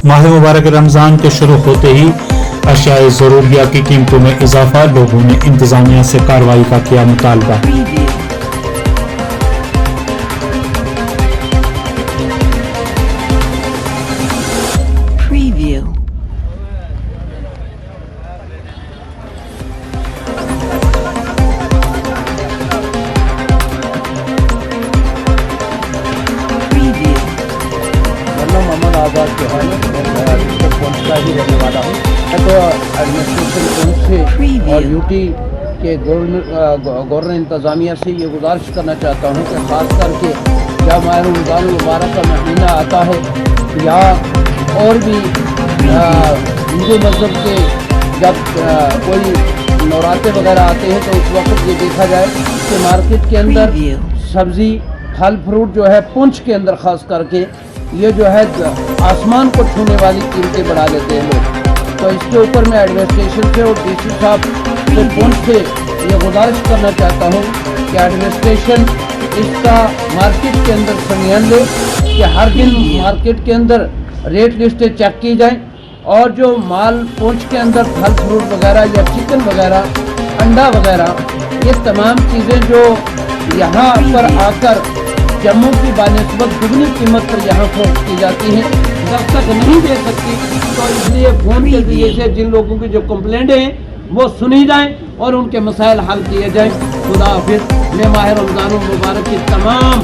माह मुबारक रमज़ान के शुरू होते ही अशियाए ज़रूरिया की कीमतों में इजाफा, लोगों ने इंतज़ामिया से कार्रवाई का किया मुतालबा। आज़ाद जो है मैं पहुँच का ही रहने वाला हूँ। तो एडमिनिस्ट्रेशन पहुँच से और यूटी के गवर्नर इंतज़ामिया से ये गुजारिश करना चाहता हूँ कि ख़ास करके जब माह रमज़ान मुबारक का महीना आता है या और भी हिंदू मज़हब के जब कोई नवरात्रे वगैरह आते हैं तो उस वक्त ये देखा जाए कि मार्केट के अंदर सब्ज़ी फल फ्रूट जो है पुंछ के अंदर ख़ास करके ये जो है आसमान को छूने वाली कीमतें बढ़ा लेते हैं लोग। तो इसके ऊपर मैं एडमिनिस्ट्रेशन से और डीसी साहब से पुंछ से ये गुजारिश करना चाहता हूँ कि एडमिनिस्ट्रेशन इसका मार्केट के अंदर संज्ञान ले कि हर दिन मार्केट के अंदर रेट लिस्टें चेक की जाएँ और जो माल पुंछ के अंदर फल फ्रूट वगैरह या चिकन वगैरह अंडा वगैरह ये तमाम चीज़ें जो यहाँ पर आकर जम्मू की बानिस्बत दुगनी कीमत पर यहाँ फरोख्त की जाती हैं, जब तक नहीं दे सकती तो इसलिए फ़ोन के जरिए से जिन लोगों की जो कंप्लेंटें हैं वो सुनी जाएं और उनके मसाइल हल किए जाएं। खुदा हाफिज़। मैं माह रमज़ान मुबारक की तमाम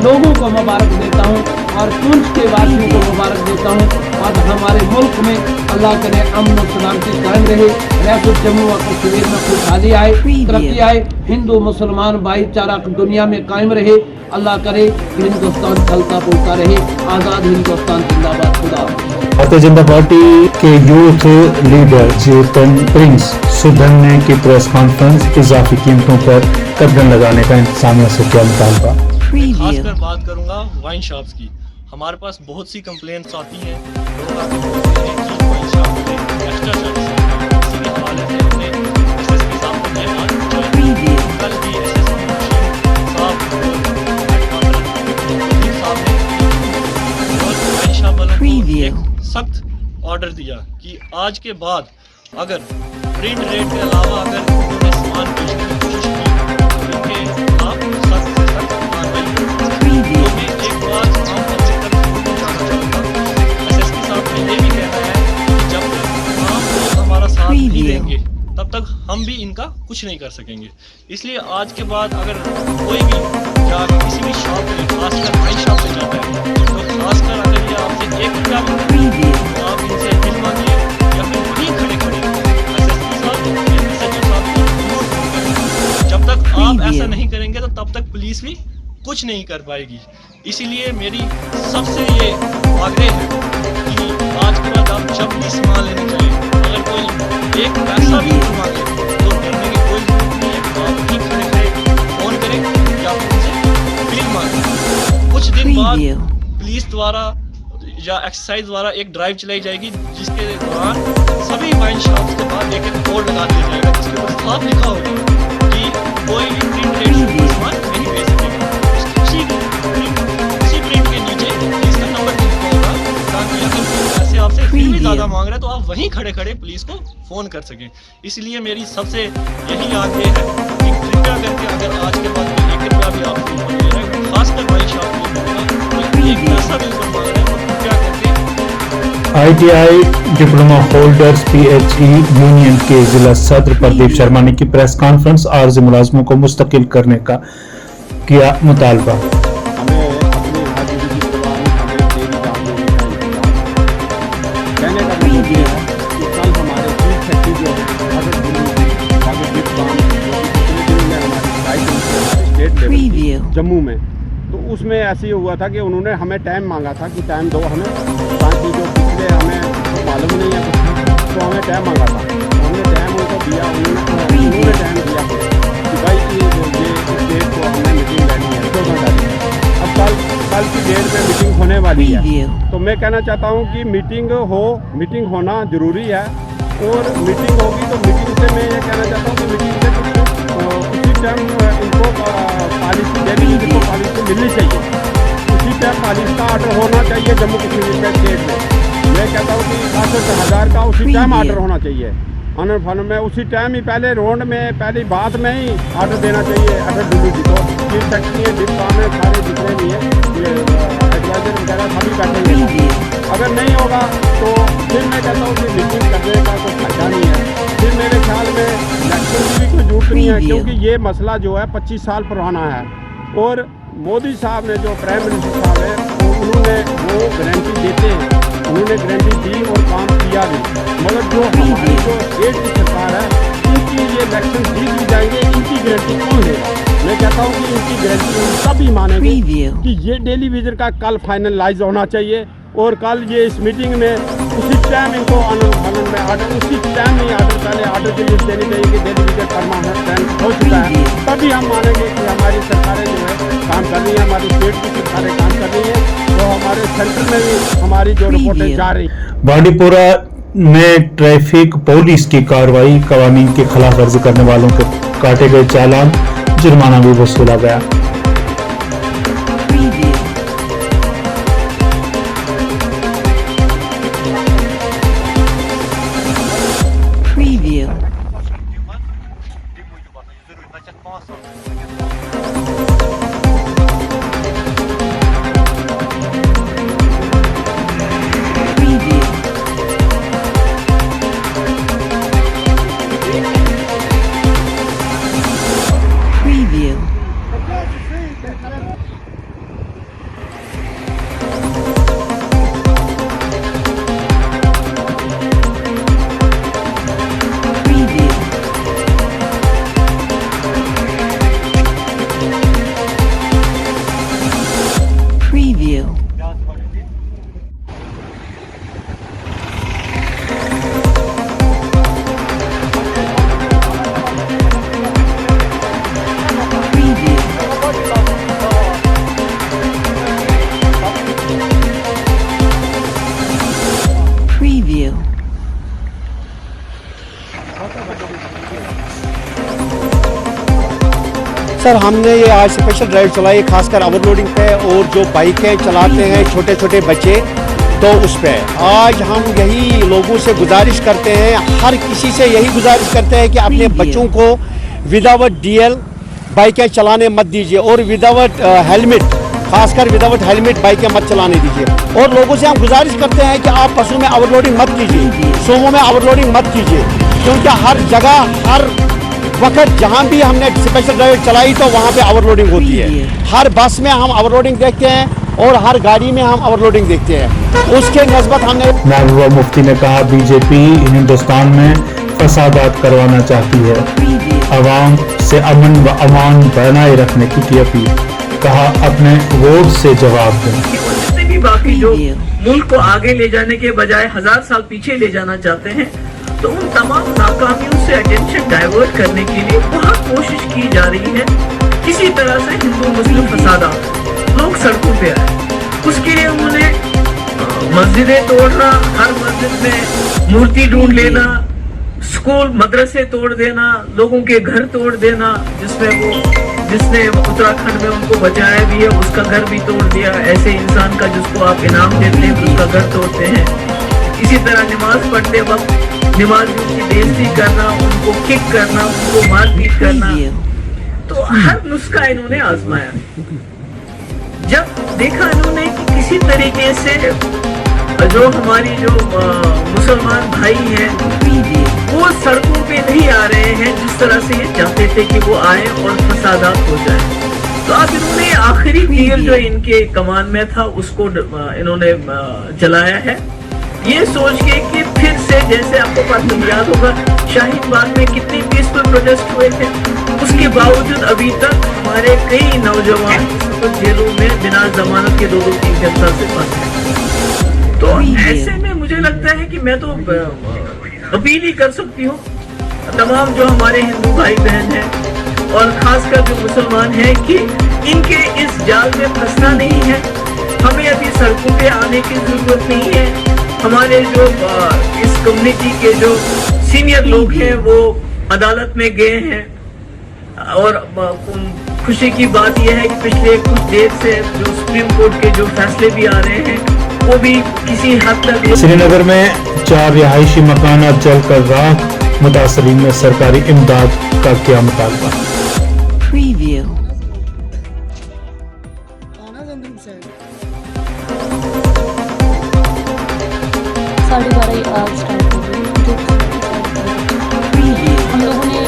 लोगों को मुबारक देता हूँ और पुंछ के वासियों को मुबारक देता हूँ और हमारे मुल्क में अल्लाह करे अमन और सलामती कायम रहे, रियासत जम्मू और कश्मीर में खुशहाली आए, तरक्की आए, हिंदू मुसलमान भाईचारा दुनिया में कायम रहे। अल्लाह करे हिंदुस्तान चलता फूलता रहे। आज़ाद हिंदुस्तान जिंदाबाद। खुदा। भारतीय जनता पार्टी के यूथ लीडर चेतन प्रिंस सुधरने की प्रेस कॉन्फ्रेंस, इजाफी कीमतों पर कदम लगाने का इंतजामिया से किया मुतालबा। खासकर बात करूंगा वाइन शॉप्स की। हमारे पास बहुत सी कंप्लेंट्स आती हैं, लोग आके बोलते हैं कि वाइन शॉप में एक्स्ट्रा चार्जेस हैं। इसी के हवाले से हमने एसएसपी साहब को ये बात पहुंचाई। कल भी एसएसपी साहब और वाइन शॉप वालों को एक सख्त ऑर्डर दिया कि आज के बाद अगर प्रिंट रेट के अलावा अगर उन्होंने सामान बेचने की कोशिश की तो इनके खिलाफ सख्त से सख्त कार्रवाई होगी। तो मैं एक बात आम पब्लिक तक पहुंचाना चाहूँगा, एसएसपी साहब ने ये भी कहना है कि जब तक आम लोग हमारा साथ नहीं देंगे तब तक हम भी इनका कुछ नहीं कर सकेंगे। इसलिए आज के बाद अगर कोई भी या किसी भी शॉप पे, खासकर वाइन शॉप पे जाता है तो खासकर अगर ये आपसे एक रुपया भी तो आप इनसे बिल मांगिए या फिर वहीं खड़े खड़े एसएसपी साहब या एसएचओ साहब को नोट करें। जब तक आप ऐसा नहीं करेंगे तो तब तक पुलिस भी कुछ नहीं कर पाएगी। इसीलिए मेरी सबसे ये आग्रह है कि आज के बाद आप जब भी सामान लेने जाएं, अगर कोई एक पैसा भी मांगे तो डरने की कोई जरूरत नहीं है। आप वहीं खड़े खड़े फोन करें या उनसे बिल मांगे। कुछ दिन बाद पुलिस द्वारा या एक्साइज द्वारा एक ड्राइव चलाई जाएगी जिसके दौरान सभी वाइन शॉप्स के बाद एक एक बोर्ड लगा दिया जाएगा जिसके ऊपर साफ लिखा होगा कि कोई भी प्रिंट रेट से सामान नहीं बेच सकेगा। उसी प्रिंट के नीचे पुलिस का नंबर लिखा होगा ताकि अगर कोई पैसे आपसे फिर भी ज़्यादा मांग रहा है तो आप वहीं खड़े खड़े पुलिस को फ़ोन कर सकें। इसलिए मेरी सबसे यही आग्रह है कि कृपया करके अगर आज के बाद कोई एक रुपया भी आप ले रहे हैं, खासकर वाइन शॉप में एक पैसा भी ऊपर मांग रहे हैं तो कृपया करके ITI diploma holders PHE union के जिला सदर प्रदीप शर्मा ने की प्रेस कॉन्फ्रेंस, आर्जी मुलाजमों को मुस्तकिल करने का किया मुतालबा। हमें अपनी हाजिरी की परवाह हमें देरी काम नहीं कहने का मतलब ये है कि कल हमारे फूड फैक्ट्री जो है अगर हमारी स्टेट लेवल जम्मू में, तो उसमें ऐसे ही हुआ था कि उन्होंने हमें टाइम मांगा था कि टाइम दो हमें, ताकि जो पिछले हमें तो मालूम नहीं है तो हमें टाइम मांगा था, हमने टाइम उनको दिया, उन्होंने टाइम दिया कि भाई ये इस डेट को हमें मीटिंग लेनी है 14 तारीख। अब कल की डेट में मीटिंग होने वाली है, तो मैं कहना चाहता हूँ कि मीटिंग होना ज़रूरी है और मीटिंग होगी तो मीटिंग से मैं ये कहना चाहता हूँ कि मीटिंग से कुछ उसी टाइम इनको पॉलिसी देनी, जिनको पॉलिसी मिलनी चाहिए उसी टाइम 40 का ऑर्डर होना चाहिए जम्मू कश्मीर के स्टेट में। मैं कहता हूँ कि 65,000 का उसी टाइम ऑर्डर होना चाहिए आनंद फानन में, उसी टाइम ही पहले रोड में पहली बात में ही ऑर्डर देना चाहिए अगर डुल्लू जी को। ये फैक्ट्री है डिस्पा में सारे जितने भी हैं ये एडवाइजर वगैरह सभी बैठेंगे। अगर नहीं होगा तो फिर मैं कहता हूँ कि मीटिंग करने का कोई फायदा नहीं है। फिर मेरे ख्याल में इलेक्शन की भी कोई जरूरत नहीं है, क्योंकि ये मसला जो है 25 साल पुराना है। और मोदी साहब ने जो प्राइम मिनिस्टर साहब है उन्होंने वो गारंटी देते हैं, उन्होंने गारंटी दी और काम किया भी। मगर जो हमारी जो स्टेट की सरकार है इनकी ये इलेक्शन जीत भी जाएंगे, इनकी गारंटी कौन लेगा? मैं कहता हूँ कि इनकी गारंटी हम सभी मानेंगे कि ये डेली विजन का कल फाइनलाइज होना चाहिए। और कल ये इस मीटिंग में उसी टाइम इनको आनंद फानन में ऑर्डर उसी टाइम ही ऑर्डर पहले ऑर्डर की लिस्ट देनी चाहिए कि डेली विजन परमानेंट हो चुका है, तभी हम मानेंगे कि हमारी सरकारें जो है काम कर रही हैं, हमारी स्टेट की सरकारें काम कर रही हैं। तो हमारे सेंटर में भी हमारी जो रिपोर्टें जा रही हैं। बांडीपुरा में ट्रैफिक पुलिस की कार्रवाई, कानून की खिलाफ वर्जी करने वालों के काटे गए चालान, जुर्माना भी वसूला गया। सर हमने ये आज स्पेशल ड्राइव चलाई खासकर ओवरलोडिंग पे, और जो बाइकें चलाते हैं छोटे छोटे बच्चे तो उस पे आज हम यही लोगों से गुजारिश करते हैं, हर किसी से यही गुजारिश करते हैं कि अपने बच्चों को विदाउट डीएल बाइकें चलाने मत दीजिए, और विदाउट हेलमेट, खासकर विदाउट हेलमेट बाइकें मत चलाने दीजिए। और लोगों से हम गुजारिश करते हैं कि आप बसों में ओवरलोडिंग मत कीजिए, सोमों में ओवरलोडिंग मत कीजिए, क्योंकि हर जगह हर वक्त जहाँ भी हमने स्पेशल ड्राइव चलाई तो वहाँ पे ओवरलोडिंग होती है। हर बस में हम ओवरलोडिंग देखते हैं और हर गाड़ी में हम ओवरलोडिंग देखते हैं। उसके नस्बत हमने महबूबा मुफ्ती ने कहा बीजेपी हिंदुस्तान में फसादात करवाना चाहती है, अवाम से अमन व अमान बनाए रखने की अपील, कहा अपने वोट से जवाब दें। जितने भी बाकी जो मुल्क को आगे ले जाने के बजाय 1000 साल पीछे ले जाना चाहते हैं, तो उन तमाम नाकामियों से अटेंशन डाइवर्ट करने के लिए बहुत कोशिश की जा रही है। किसी तरह से हिंदू मुस्लिम फसादात, लोग सड़कों पे आए, उसके लिए उन्होंने मस्जिदें तोड़ना, हर मस्जिद में मूर्ति ढूंढ लेना, स्कूल मदरसे तोड़ देना, लोगों के घर तोड़ देना, जिसने उत्तराखंड में उनको बचाया भी है उसका घर भी तोड़ दिया। ऐसे इंसान का जिसको आप इनाम देते हैं उसका घर तोड़ते हैं। इसी तरह नमाज पढ़ते वक्त नमाजियों की बेइज्जती करना, उनको किक करना, उनको मारपीट करना, तो हर नुस्खा इन्होंने आजमाया। जब देखा इन्होंने कि किसी तरीके से जो हमारी जो मुसलमान भाई हैं वो सड़कों पे नहीं आ रहे हैं जिस तरह से ये चाहते थे कि वो आए और फसादात हो जाए, तो अब इन्होंने आखिरी तीर जो इनके कमान में था उसको इन्होंने जलाया है, ये सोच के कि फिर से, जैसे आपको बात याद होगा शाहीन बाग में कितने पीसफुल प्रोटेस्ट हुए थे, उसके बावजूद अभी तक हमारे कई नौजवान जेलों में बिना जमानत के 2-3 साल से बंद हैं। तो ऐसे में मुझे लगता है कि मैं तो अपील ही कर सकती हूँ तमाम जो हमारे हिंदू भाई बहन हैं और खासकर जो मुसलमान हैं कि इनके इस जाल में फंसना नहीं है। हमें अभी सड़कों पे आने की जरूरत नहीं है। हमारे जो इस कम्युनिटी के जो सीनियर लोग हैं वो अदालत में गए हैं और खुशी की बात यह है कि पिछले कुछ देर से जो सुप्रीम कोर्ट के जो फैसले भी आ रहे हैं वो भी किसी हद तक श्रीनगर में 4 रिहायशी मकानात जलकर राख, मुतासरीन में सरकारी इमदाद का किया मुतालबा। Preview. साढ़े 12 आग स्टार्ट हो गई। हम लोगों ने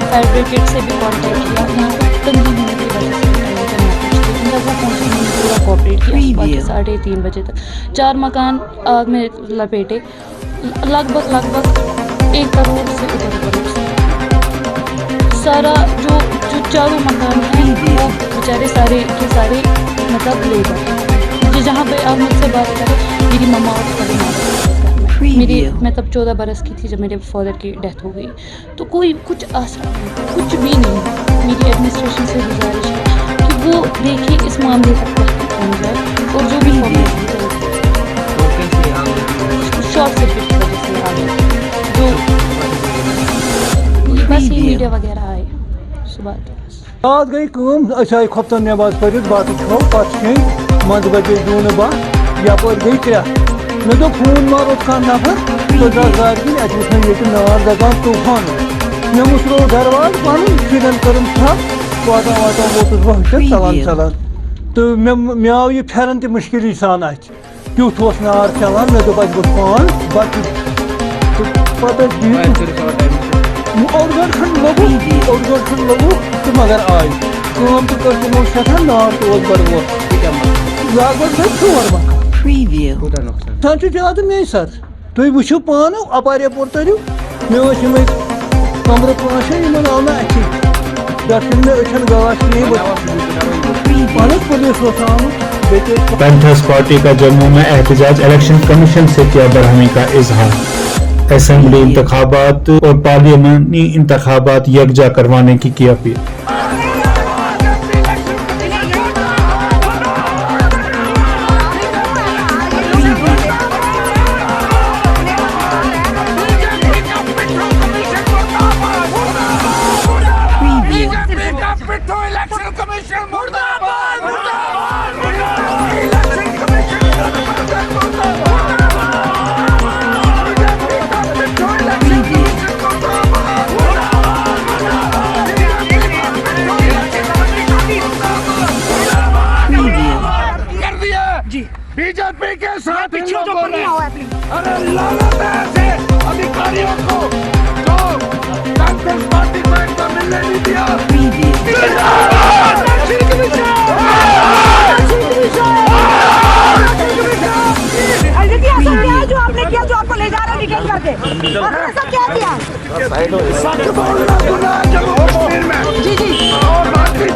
फायर ब्रिगेड से भी कांटेक्ट किया, यहाँ पे तंगी होने की वजह से लेकिन जब वो पहुँचे उन्होंने पूरा कोऑपरेट किया। सुबह के 3:30 बजे तक 4 मकान आग में लपेटे, लगभग 1 करोड़ से ऊपर सारा जो चारों मकान हैं वो बेचारे सारे के सारे मतलब लेबर। मुझे जहाँ पे आप मुझसे बात करें, मेरी मम्मा और सारी मेरी मैं तब 14 बरस की थी जब मेरे फादर की डेथ हो गई, तो कोई कुछ आसान नहीं, कुछ भी नहीं। मेरी एडमिनिस्ट्रेशन से गुजारिश है कि वो देखे इस मामले तक पहुँच जाए और जो भी फॉर्मेलिटी शॉर्ट सर्किट की वजह से आ गई, जो बस ये मीडिया वगैरह आए सुबह। आज गई कम आई खफ्तन नमाज पढ़ बात खो पे मंद बजे दून बह यपर गई 3 मे दो फोन मारो कह नफर तो गाड़ी किन अत वो नार दगान तूफान मे मुसरो दरवाज पन शुरन करम थप वाता वाता वोतुस बह चलान चलान तो मे आव यह फेरन तो मुश्किल सान अत तुथ नार चलान मे दोप गो पान बच और खंड लगू तो मगर आय कम तो कर तमो सठा नार तो बड़ो लगभग 4 मकान सान ज्यादा मे सर तुम वो पान अपार यपोर तरू मे कमर 5 आव ना अच्छी दर्शन मे अचन गवाश पान पुलिस पैंथर्स पार्टी का जम्मू में एहतजाज, इलेक्शन कमीशन से किया बरहमी का इजहार। असेंबली इंतखाबात और पार्लियामानी इंतखाबात यकजा करवाने की अपील। बीजेपी के साथ इन लोगों ने अरे लानत है ऐसे अधिकारियों को जो कांग्रेस पार्टी को एक तो मिलने नहीं दिया। जो आपने किया, जो आपको ले जा रहे डिटेन करके, ऐसा क्या किया? सच बोलना गुनाह है जम्मू कश्मीर में। जी जी और बाकी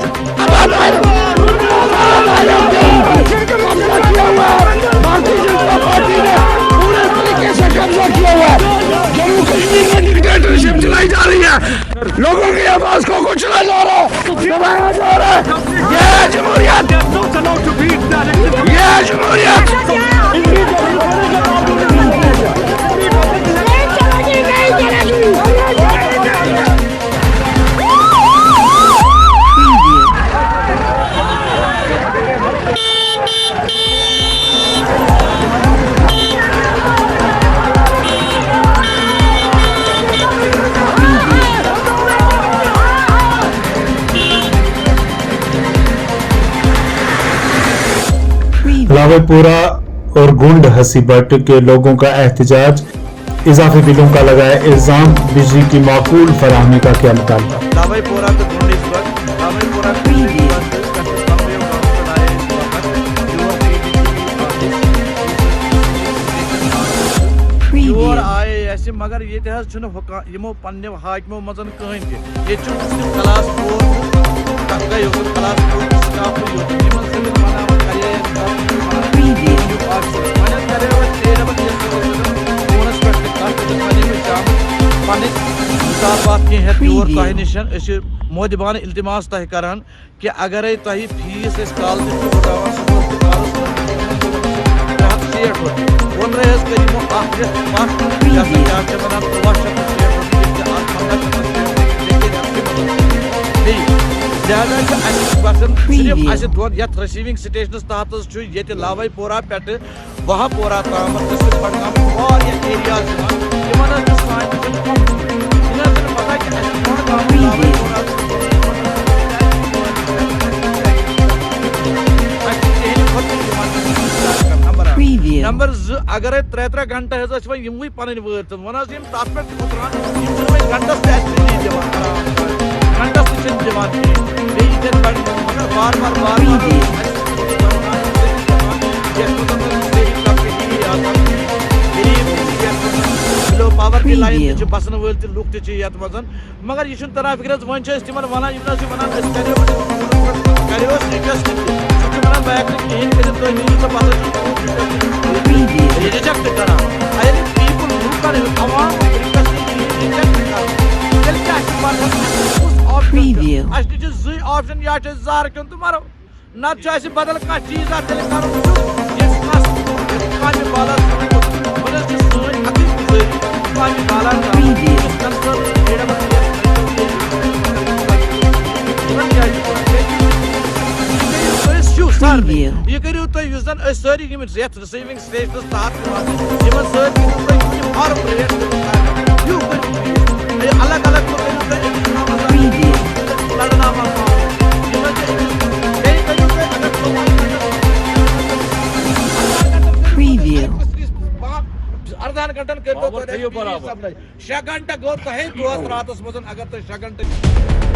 भारतीय जनता पार्टी ने पूरे तरीके से कब्जा किया हुआ है। जम्मू कश्मीर में डिक्टेटरशिप चलाई जा रही है, लोगों की आवाज को कुचला जा रहा है, दबाया जा रहा है। ये है जमहूरियत, ये है जमहूरियत। लावेपुरा और गुंड हसीबट के लोगों का एहतजाज, इजाफी बिलों का लगाया इल्जाम, बिजली की माकूल फराहमी का किया मुतालबा। लावेपुरा तो गुंड हसीबट लावेपुरा योर आए ऐसे मगर ये यमो पन्ने हाकिमों मजन कहीं के ये क्लास 4 गई क्लास 4 स्टाफ निमन से मना करे मुतालबात कह निशन मोदबान इल्तिमास तह करान कि अगर तह फीस कॉलेज لہذا صرف اس دون یتھ رسیونگ سٹیشنس تحت یہ لاوے پورہ پہ بہا پورہ تام بڑگام واریاہ ایریاز یمن سان پتہ کہ لاوے پورہ نمبر 2 اگر 3 گھنٹہ حض یموی پن وات ون تر پہ اتران گھنٹس تھی گھنٹس تھی بار بار بار بار بلو پاور کی لائن تھی بسن ول تہ لوک تہ یت مز مگر یہ تران فکر ون تمن ونان کرو رکویسٹ سہ بیک کہین کر تھی نیو پتہ رجیکٹ کران پیپل لوکن عوام رجیکٹ کران زی آپشن یا زار کن تو مرو نت بدل کھانا چیز تیل کرو بالا سن اکی گزاری بالا یہ کرو تھی اس زن ساری یتھ رسیونگ سٹیشنس تحت ساری فارم ریٹ الگ الگ لڑنامہ اردہن گھنٹن کر 6 گھنٹہ گو تہ راتس مز اگر تھی 6 گھنٹہ